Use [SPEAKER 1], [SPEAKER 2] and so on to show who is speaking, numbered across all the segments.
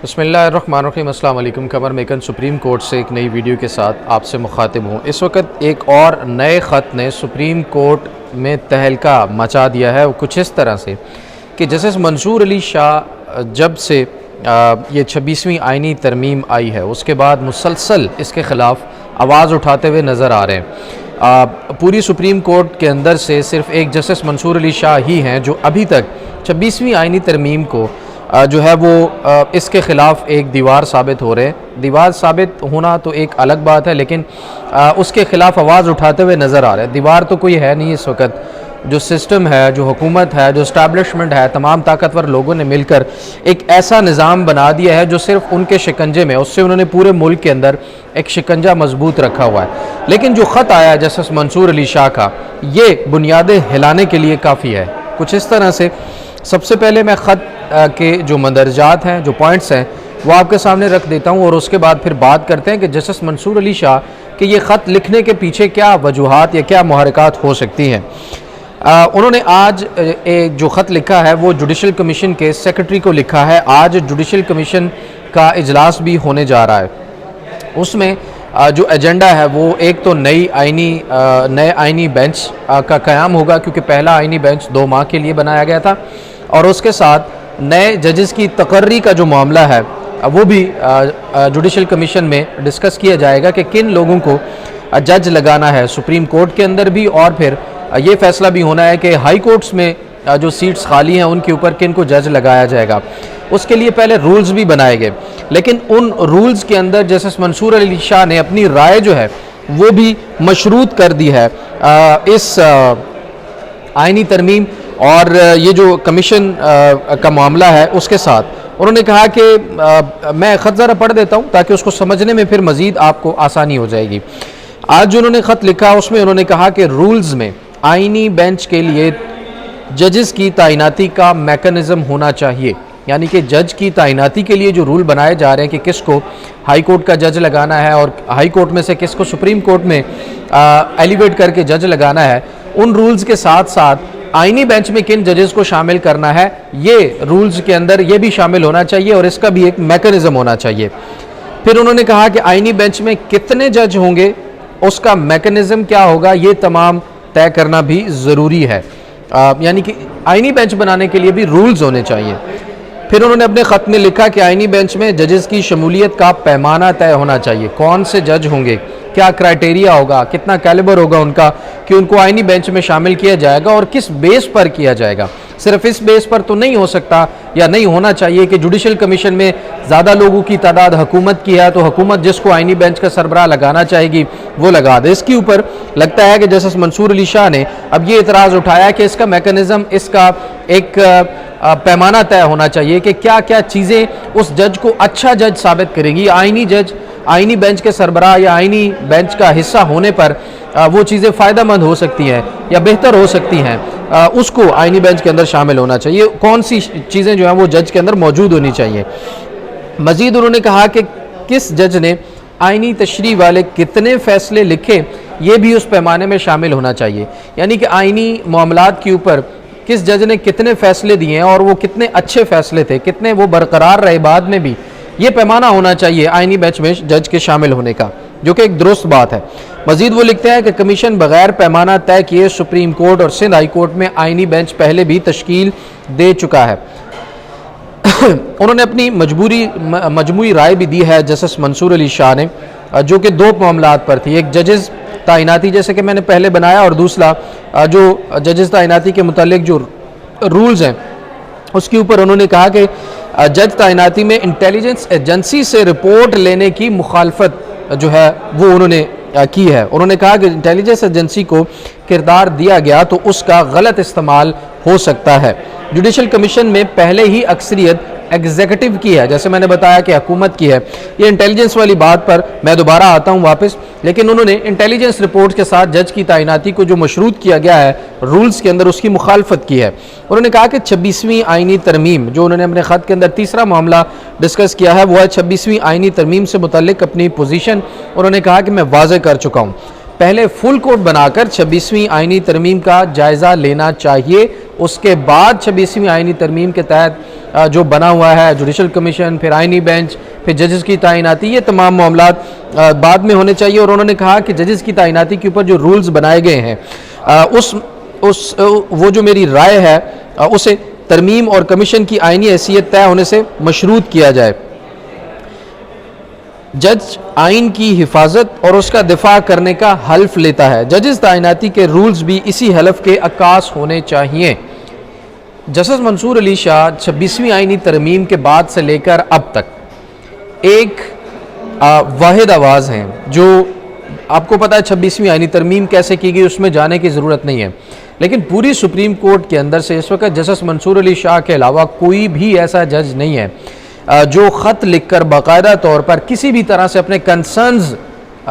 [SPEAKER 1] بسم اللہ الرحمن الرحیم۔ السلام علیکم۔ قمر میکن سپریم کورٹ سے ایک نئی ویڈیو کے ساتھ آپ سے مخاطب ہوں۔ اس وقت ایک اور نئے خط نے سپریم کورٹ میں تہلکہ مچا دیا ہے، وہ کچھ اس طرح سے کہ جسٹس منصور علی شاہ جب سے یہ 26ویں آئینی ترمیم آئی ہے اس کے بعد مسلسل اس کے خلاف آواز اٹھاتے ہوئے نظر آ رہے ہیں۔ پوری سپریم کورٹ کے اندر سے صرف ایک جسٹس منصور علی شاہ ہی ہیں جو ابھی تک 26ویں آئینی ترمیم کو جو ہے وہ اس کے خلاف ایک دیوار ثابت ہو رہے ہیں۔ دیوار ثابت ہونا تو ایک الگ بات ہے، لیکن اس کے خلاف آواز اٹھاتے ہوئے نظر آ رہے ہیں۔ دیوار تو کوئی ہے نہیں اس وقت، جو سسٹم ہے، جو حکومت ہے، جو اسٹیبلشمنٹ ہے، تمام طاقتور لوگوں نے مل کر ایک ایسا نظام بنا دیا ہے جو صرف ان کے شکنجے میں، اس سے انہوں نے پورے ملک کے اندر ایک شکنجہ مضبوط رکھا ہوا ہے۔ لیکن جو خط آیا ہے جسٹس منصور علی شاہ کا، یہ بنیادیں ہلانے کے لیے کافی ہے۔ کچھ اس طرح سے سب سے پہلے میں خط کے جو مندرجات ہیں، جو پوائنٹس ہیں، وہ آپ کے سامنے رکھ دیتا ہوں، اور اس کے بعد پھر بات کرتے ہیں کہ جسٹس منصور علی شاہ کہ یہ خط لکھنے کے پیچھے کیا وجوہات یا کیا محرکات ہو سکتی ہیں۔ انہوں نے آج ایک جو خط لکھا ہے وہ جوڈیشل کمیشن کے سیکرٹری کو لکھا ہے۔ آج جوڈیشل کمیشن کا اجلاس بھی ہونے جا رہا ہے۔ اس میں جو ایجنڈا ہے وہ ایک تو نئے آئینی بینچ کا قیام ہوگا، کیونکہ پہلا آئینی بینچ 2 ماہ کے لیے بنایا گیا تھا، اور اس کے ساتھ نئے ججز کی تقرری کا جو معاملہ ہے وہ بھی جوڈیشل کمیشن میں ڈسکس کیا جائے گا کہ کن لوگوں کو جج لگانا ہے سپریم کورٹ کے اندر بھی، اور پھر یہ فیصلہ بھی ہونا ہے کہ ہائی کورٹس میں جو سیٹس خالی ہیں ان کے اوپر کن کو جج لگایا جائے گا۔ اس کے لیے پہلے رولز بھی بنائے گئے، لیکن ان رولز کے اندر جسٹس منصور علی شاہ نے اپنی رائے جو ہے وہ بھی مشروط کر دی ہے اس آئینی ترمیم اور یہ جو کمیشن کا معاملہ ہے اس کے ساتھ۔ انہوں نے کہا کہ میں خط ذرا پڑھ دیتا ہوں تاکہ اس کو سمجھنے میں پھر مزید آپ کو آسانی ہو جائے گی۔ آج جو انہوں نے خط لکھا اس میں انہوں نے کہا کہ رولز میں آئینی بینچ کے لیے ججز کی تعیناتی کا میکنزم ہونا چاہیے، یعنی کہ جج کی تعیناتی کے لیے جو رول بنائے جا رہے ہیں کہ کس کو ہائی کورٹ کا جج لگانا ہے اور ہائی کورٹ میں سے کس کو سپریم کورٹ میں ایلیویٹ کر کے جج لگانا ہے، ان رولز کے ساتھ ساتھ آئینی بینچ میں کن ججز کو شامل کرنا ہے یہ رولز کے اندر یہ بھی شامل ہونا چاہیے، اور اس کا بھی ایک میکنزم ہونا چاہیے۔ پھر انہوں نے کہا کہ آئینی بینچ میں کتنے جج ہوں گے، اس کا میکنزم کیا ہوگا، یہ تمام طے کرنا بھی ضروری ہے، یعنی کہ آئینی بینچ بنانے کے لیے بھی رولز ہونے چاہیے۔ پھر انہوں نے اپنے خط میں لکھا کہ آئینی بینچ میں ججز کی شمولیت کا پیمانہ طے ہونا چاہیے، کون سے جج ہوں گے، کیا کرائٹیریا ہوگا، کتنا کیلیبر ہوگا ان کا کہ ان کو آئینی بینچ میں شامل کیا جائے گا، اور کس بیس پر کیا جائے گا۔ صرف اس بیس پر تو نہیں ہو سکتا یا نہیں ہونا چاہیے کہ جوڈیشل کمیشن میں زیادہ لوگوں کی تعداد حکومت کی ہے تو حکومت جس کو آئینی بینچ کا سربراہ لگانا چاہے گی وہ لگا دے۔ اس کے اوپر لگتا ہے کہ جسٹس منصور علی شاہ نے اب یہ اعتراض اٹھایا کہ اس کا میکنزم، اس کا ایک پیمانہ طے ہونا چاہیے کہ کیا کیا چیزیں اس جج کو اچھا جج ثابت کریں گی۔ آئینی جج آئینی بینچ کے سربراہ یا آئینی بینچ کا حصہ ہونے پر وہ چیزیں فائدہ مند ہو سکتی ہیں یا بہتر ہو سکتی ہیں، اس کو آئینی بینچ کے اندر شامل ہونا چاہیے، کون سی چیزیں جو ہیں وہ جج کے اندر موجود ہونی چاہیے۔ مزید انہوں نے کہا کہ کس جج نے آئینی تشریح والے کتنے فیصلے لکھے یہ بھی اس پیمانے میں شامل ہونا چاہیے، یعنی کہ آئینی معاملات کے اوپر کس جج نے کتنے فیصلے دیے ہیں اور وہ کتنے اچھے فیصلے تھے، کتنے وہ برقرار رہے بعد میں بھی، یہ پیمانہ ہونا چاہیے آئینی بینچ میں جج کے شامل ہونے کا، جو کہ ایک درست بات ہے۔ مزید وہ لکھتے ہیں کہ کمیشن بغیر پیمانہ طے کیے سپریم کورٹ اور سندھ ہائی کورٹ میں آئینی بینچ پہلے بھی تشکیل دے چکا ہے۔ انہوں نے اپنی مجموعی رائے بھی دی ہے جسٹس منصور علی شاہ نے، جو کہ 2 معاملات پر تھی، ایک ججز تعیناتی جیسے کہ میں نے پہلے بنایا، اور دوسرا جو ججز تعیناتی کے متعلق جو رولز ہیں اس کے اوپر انہوں نے کہا کہ جج تعیناتی میں انٹیلیجنس ایجنسی سے رپورٹ لینے کی مخالفت جو ہے وہ انہوں نے کی ہے۔ انہوں نے کہا کہ انٹیلیجنس ایجنسی کو کردار دیا گیا تو اس کا غلط استعمال ہو سکتا ہے۔ جوڈیشل کمیشن میں پہلے ہی اکثریت ایگزیکٹو کی ہے، جیسے میں نے بتایا کہ حکومت کی ہے۔ یہ انٹیلیجنس والی بات پر میں دوبارہ آتا ہوں واپس، لیکن انہوں نے انٹیلیجنس رپورٹ کے ساتھ جج کی تعیناتی کو جو مشروط کیا گیا ہے رولز کے اندر، اس کی مخالفت کی ہے۔ انہوں نے کہا کہ 26ویں آئینی ترمیم، جو انہوں نے اپنے خط کے اندر تیسرا معاملہ ڈسکس کیا ہے وہ ہے 26ویں آئینی ترمیم سے متعلق اپنی پوزیشن انہوں نے کہا کہ میں واضح کر چکا ہوں۔ پہلے فل کورٹ بنا کر 26ویں آئینی ترمیم کا جائزہ لینا چاہیے اس کے بعد 26ویں آئینی ترمیم کے تحت جو بنا ہوا ہے جوڈیشل کمیشن، پھر آئینی بینچ، پھر ججز کی تعیناتی، یہ تمام معاملات بعد میں ہونے چاہیے۔ اور انہوں نے کہا کہ ججز کی تعیناتی کے اوپر جو رولز بنائے گئے ہیں وہ جو میری رائے ہے اسے ترمیم اور کمیشن کی آئینی حیثیت طے ہونے سے مشروط کیا جائے۔ جج آئین کی حفاظت اور اس کا دفاع کرنے کا حلف لیتا ہے، ججز تعیناتی کے رولز بھی اسی حلف کے عکاس ہونے چاہیے۔ جسٹس منصور علی شاہ 26ویں آئینی ترمیم کے بعد سے لے کر اب تک ایک واحد آواز ہیں، جو آپ کو پتا ہے 26ویں آئینی ترمیم کیسے کی گئی، اس میں جانے کی ضرورت نہیں ہے، لیکن پوری سپریم کورٹ کے اندر سے اس وقت جسٹس منصور علی شاہ کے علاوہ کوئی بھی ایسا جج نہیں ہے جو خط لکھ کر باقاعدہ طور پر کسی بھی طرح سے اپنے کنسرنز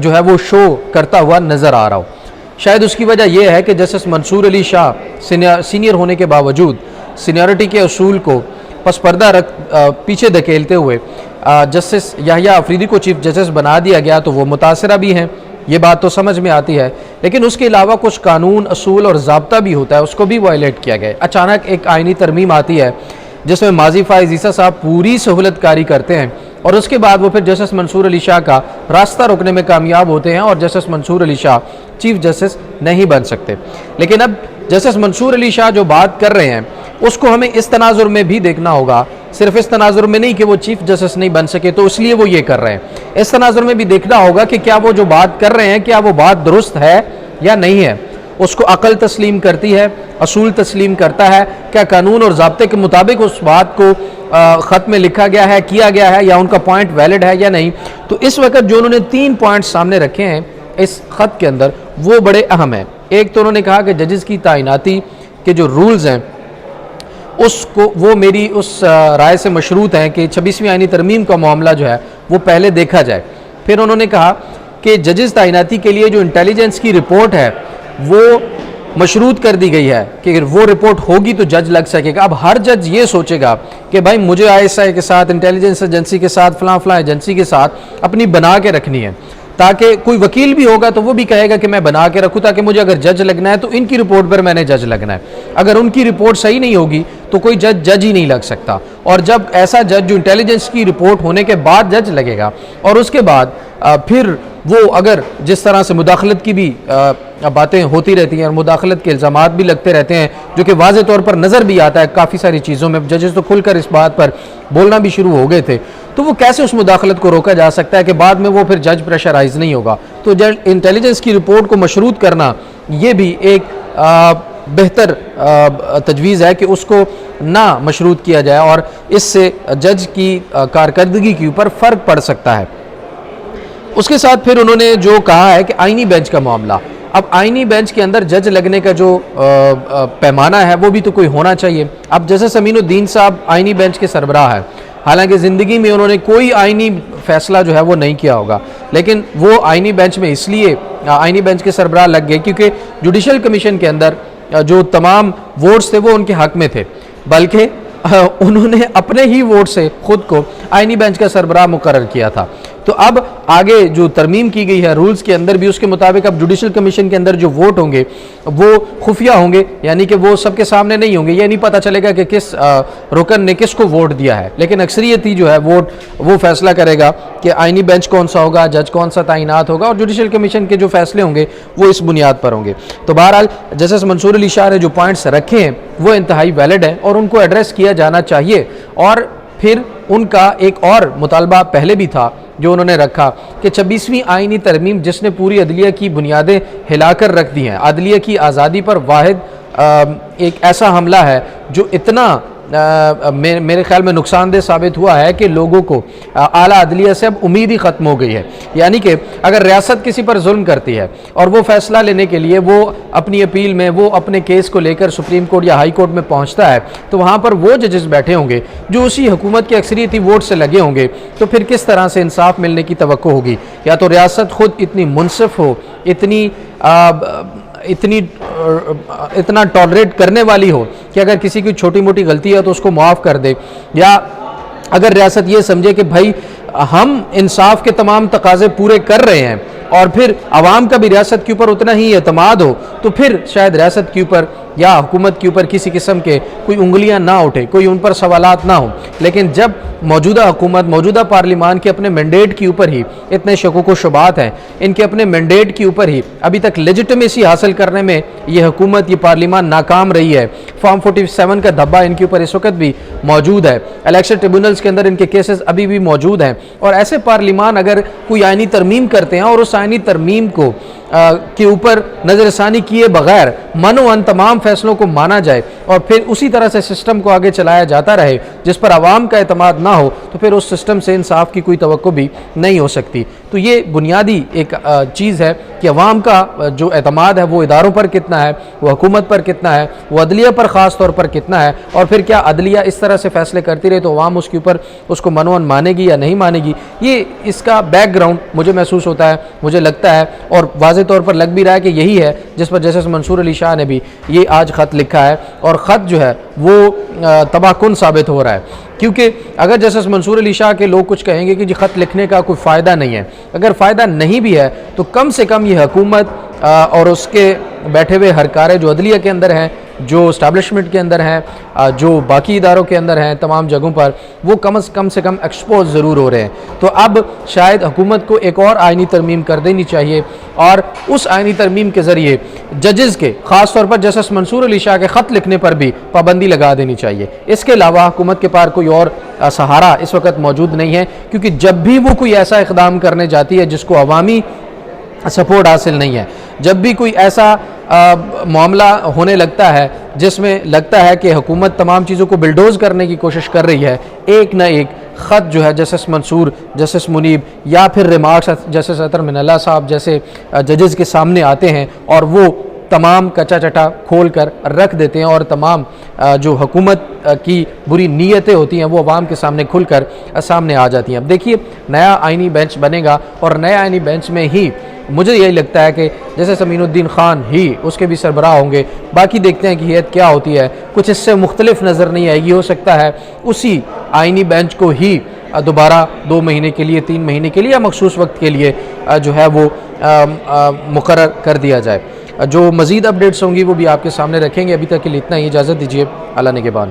[SPEAKER 1] جو ہے وہ شو کرتا ہوا نظر آ رہا ہو۔ شاید اس کی وجہ یہ ہے کہ جسٹس منصور علی شاہ سینئر ہونے کے باوجود سینیورٹی کے اصول کو پس پردہ پیچھے دھکیلتے ہوئے جسٹس یحییٰ افریدی کو چیف جسٹس بنا دیا گیا، تو وہ متاثرہ بھی ہیں، یہ بات تو سمجھ میں آتی ہے، لیکن اس کے علاوہ کچھ قانون، اصول اور ضابطہ بھی ہوتا ہے، اس کو بھی وائلیٹ کیا گیا ہے۔ اچانک ایک آئینی ترمیم آتی ہے جس میں ماضی فائز عیسیٰ صاحب پوری سہولت کاری کرتے ہیں، اور اس کے بعد وہ پھر جسٹس منصور علی شاہ کا راستہ روکنے میں کامیاب ہوتے ہیں اور جسٹس منصور علی شاہ چیف جسٹس نہیں بن سکتے۔ لیکن اب جسٹس منصور علی شاہ جو بات کر رہے ہیں اس کو ہمیں اس تناظر میں بھی دیکھنا ہوگا، صرف اس تناظر میں نہیں کہ وہ چیف جسٹس نہیں بن سکے تو اس لیے وہ یہ کر رہے ہیں، اس تناظر میں بھی دیکھنا ہوگا کہ کیا وہ جو بات کر رہے ہیں کیا وہ بات درست ہے یا نہیں ہے، اس کو عقل تسلیم کرتی ہے، اصول تسلیم کرتا ہے، کیا قانون اور ضابطے کے مطابق اس بات کو خط میں لکھا گیا ہے، کیا گیا ہے، یا ان کا پوائنٹ ویلڈ ہے یا نہیں۔ تو اس وقت جو انہوں نے 3 پوائنٹ سامنے رکھے ہیں اس خط کے اندر وہ بڑے اہم ہیں۔ ایک تو انہوں نے کہا کہ ججز کی تعیناتی کے جو رولز ہیں وہ میری اس رائے سے مشروط ہیں کہ 26ویں آئینی ترمیم کا معاملہ جو ہے وہ پہلے دیکھا جائے۔ پھر انہوں نے کہا کہ ججز تعیناتی کے لیے جو انٹیلیجنس کی رپورٹ ہے وہ مشروط کر دی گئی ہے کہ اگر وہ رپورٹ ہوگی تو جج لگ سکے گا۔ اب ہر جج یہ سوچے گا کہ بھائی مجھے ISI کے ساتھ، انٹیلیجنس ایجنسی کے ساتھ، فلاں ایجنسی کے ساتھ اپنی بنا کے رکھنی ہے، تاکہ کوئی وکیل بھی ہوگا تو وہ بھی کہے گا کہ میں بنا کے رکھوں تاکہ مجھے اگر جج لگنا ہے تو ان کی رپورٹ پر میں نے جج لگنا ہے۔ اگر ان کی رپورٹ صحیح نہیں ہوگی تو کوئی جج ہی نہیں لگ سکتا، اور جب ایسا جج جو انٹیلیجنس کی رپورٹ ہونے کے بعد جج لگے گا اور اس کے بعد پھر وہ اگر جس طرح سے مداخلت کی بھی باتیں ہوتی رہتی ہیں اور مداخلت کے الزامات بھی لگتے رہتے ہیں جو کہ واضح طور پر نظر بھی آتا ہے کافی ساری چیزوں میں، ججز تو کھل کر اس بات پر بولنا بھی شروع ہو گئے تھے، تو وہ کیسے اس مداخلت کو روکا جا سکتا ہے کہ بعد میں وہ پھر جج پریشرائز نہیں ہوگا۔ تو انٹیلیجنس کی رپورٹ کو مشروط کرنا یہ بھی ایک بہتر تجویز ہے کہ اس کو نہ مشروط کیا جائے، اور اس سے جج کی کارکردگی کے اوپر فرق پڑ سکتا ہے۔ اس کے ساتھ پھر انہوں نے جو کہا ہے کہ آئینی بینچ کا معاملہ، اب آئینی بینچ کے اندر جج لگنے کا جو پیمانہ ہے وہ بھی تو کوئی ہونا چاہیے۔ اب جسٹس امین الدین صاحب آئینی بینچ کے سربراہ ہیں، حالانکہ زندگی میں انہوں نے کوئی آئینی فیصلہ جو ہے وہ نہیں کیا ہوگا، لیکن وہ آئینی بینچ میں اس لیے آئینی بینچ کے سربراہ لگ گئے کیونکہ جوڈیشل کمیشن کے اندر جو تمام ووٹس تھے وہ ان کے حق میں تھے، بلکہ انہوں نے اپنے ہی ووٹ سے خود کو آئینی بینچ کا سربراہ مقرر کیا تھا۔ تو اب آگے جو ترمیم کی گئی ہے رولز کے اندر بھی اس کے مطابق اب جوڈیشل کمیشن کے اندر جو ووٹ ہوں گے وہ خفیہ ہوں گے، یعنی کہ وہ سب کے سامنے نہیں ہوں گے، یہ نہیں پتہ چلے گا کہ کس رکن نے کس کو ووٹ دیا ہے، لیکن اکثریت ہی جو ہے ووٹ وہ فیصلہ کرے گا کہ آئینی بینچ کون سا ہوگا، جج کون سا تعینات ہوگا، اور جوڈیشل کمیشن کے جو فیصلے ہوں گے وہ اس بنیاد پر ہوں گے۔ تو بہرحال جسٹس منصور علی شاہ نے جو پوائنٹس رکھے ہیں وہ انتہائی ویلڈ ہیں اور ان کو ایڈریس کیا جانا چاہیے۔ اور پھر ان کا ایک اور مطالبہ پہلے بھی تھا جو انہوں نے رکھا کہ 26ویں آئینی ترمیم جس نے پوری عدلیہ کی بنیادیں ہلا کر رکھ دی ہیں، عدلیہ کی آزادی پر واحد ایک ایسا حملہ ہے جو اتنا میرے خیال میں نقصان دہ ثابت ہوا ہے کہ لوگوں کو اعلیٰ عدلیہ سے اب امید ہی ختم ہو گئی ہے۔ یعنی کہ اگر ریاست کسی پر ظلم کرتی ہے اور وہ فیصلہ لینے کے لیے وہ اپنی اپیل میں وہ اپنے کیس کو لے کر سپریم کورٹ یا ہائی کورٹ میں پہنچتا ہے تو وہاں پر وہ ججز بیٹھے ہوں گے جو اسی حکومت کے اکثریتی ووٹ سے لگے ہوں گے، تو پھر کس طرح سے انصاف ملنے کی توقع ہوگی؟ یا تو ریاست خود اتنی منصف ہو، اتنا ٹالریٹ کرنے والی ہو کہ اگر کسی کی چھوٹی موٹی غلطی ہے تو اس کو معاف کر دے، یا اگر ریاست یہ سمجھے کہ بھائی ہم انصاف کے تمام تقاضے پورے کر رہے ہیں اور پھر عوام کا بھی ریاست کے اوپر اتنا ہی اعتماد ہو، تو پھر شاید ریاست کے اوپر یا حکومت کے اوپر کسی قسم کے کوئی انگلیاں نہ اٹھے, کوئی ان پر سوالات نہ ہوں. لیکن جب موجودہ حکومت, موجودہ پارلیمان کے اپنے مینڈیٹ کے اوپر ہی اتنے شکوک و شبہات ہیں, ان کے اپنے مینڈیٹ کے اوپر ہی ابھی تک لیجٹمیسی حاصل کرنے میں یہ حکومت, یہ پارلیمان ناکام رہی ہے. فارم 47 کا دھبا ان کے اوپر اس وقت بھی موجود ہے, الیکشن ٹریبونلز کے اندر ان کے کیسز ابھی بھی موجود ہیں. اور ایسے پارلیمان اگر کوئی آئینی ترمیم کرتے ہیں اور اس آئینی ترمیم کو کے اوپر نظر ثانی کیے بغیر منوان تمام فیصلوں کو مانا جائے اور پھر اسی طرح سے سسٹم کو آگے چلایا جاتا رہے جس پر عوام کا اعتماد نہ ہو, تو پھر اس سسٹم سے انصاف کی کوئی توقع بھی نہیں ہو سکتی. تو یہ بنیادی ایک چیز ہے کہ عوام کا جو اعتماد ہے وہ اداروں پر کتنا ہے, وہ حکومت پر کتنا ہے, وہ عدلیہ پر خاص طور پر کتنا ہے, اور پھر کیا عدلیہ اس طرح سے فیصلے کرتی رہے تو عوام اس کے اوپر اس کو منوان مانے گی یا نہیں مانے گی. یہ اس کا بیک گراؤنڈ مجھے محسوس ہوتا ہے, مجھے لگتا ہے, اور واضح طور پر لگ بھی رہا ہے کہ یہی ہے جس پر جسٹس منصور علی شاہ نے بھی یہ آج خط لکھا ہے, اور خط جو ہے وہ تباہ کن ثابت ہو رہا ہے. کیونکہ اگر جسٹس منصور علی شاہ کے لوگ کچھ کہیں گے کہ جی خط لکھنے کا کوئی فائدہ نہیں ہے, اگر فائدہ نہیں بھی ہے تو کم سے کم یہ حکومت اور اس کے بیٹھے ہوئے ہرکارے جو عدلیہ کے اندر ہیں, جو اسٹیبلشمنٹ کے اندر ہیں, جو باقی اداروں کے اندر ہیں تمام جگہوں پر, وہ کم سے کم ایکسپوز ضرور ہو رہے ہیں. تو اب شاید حکومت کو ایک اور آئینی ترمیم کر دینی چاہیے, اور اس آئینی ترمیم کے ذریعے ججز کے, خاص طور پر جسٹس منصور علی شاہ کے خط لکھنے پر بھی پابندی لگا دینی چاہیے. اس کے علاوہ حکومت کے پاس کوئی اور سہارا اس وقت موجود نہیں ہے, کیونکہ جب بھی وہ کوئی ایسا اقدام کرنے جاتی ہے جس کو عوامی سپورٹ حاصل نہیں ہے, جب بھی کوئی ایسا معاملہ ہونے لگتا ہے جس میں لگتا ہے کہ حکومت تمام چیزوں کو بلڈوز کرنے کی کوشش کر رہی ہے, ایک نہ ایک خط جو ہے جسٹس منصور, جسٹس منیب یا پھر ریمارکس جسٹس اطہر من اللہ صاحب جیسے ججز کے سامنے آتے ہیں, اور وہ تمام کچا چٹا کھول کر رکھ دیتے ہیں, اور تمام جو حکومت کی بری نیتیں ہوتی ہیں وہ عوام کے سامنے کھل کر سامنے آ جاتی ہیں. اب دیکھیے نیا آئینی بینچ بنے گا, اور نئے آئینی بینچ میں ہی مجھے یہی لگتا ہے کہ جیسے امین الدین خان ہی اس کے بھی سربراہ ہوں گے, باقی دیکھتے ہیں کہ ہیئت کیا ہوتی ہے, کچھ اس سے مختلف نظر نہیں آئے گی. ہو سکتا ہے اسی آئینی بینچ کو ہی دوبارہ 2 مہینے کے لیے, 3 مہینے کے لیے یا مخصوص وقت کے لیے جو ہے وہ مقرر کر دیا جائے. جو مزید اپڈیٹس ہوں گی وہ بھی آپ کے سامنے رکھیں گے. ابھی تک کے لیے اتنا ہی, اجازت دیجیے, اللہ نگہبان.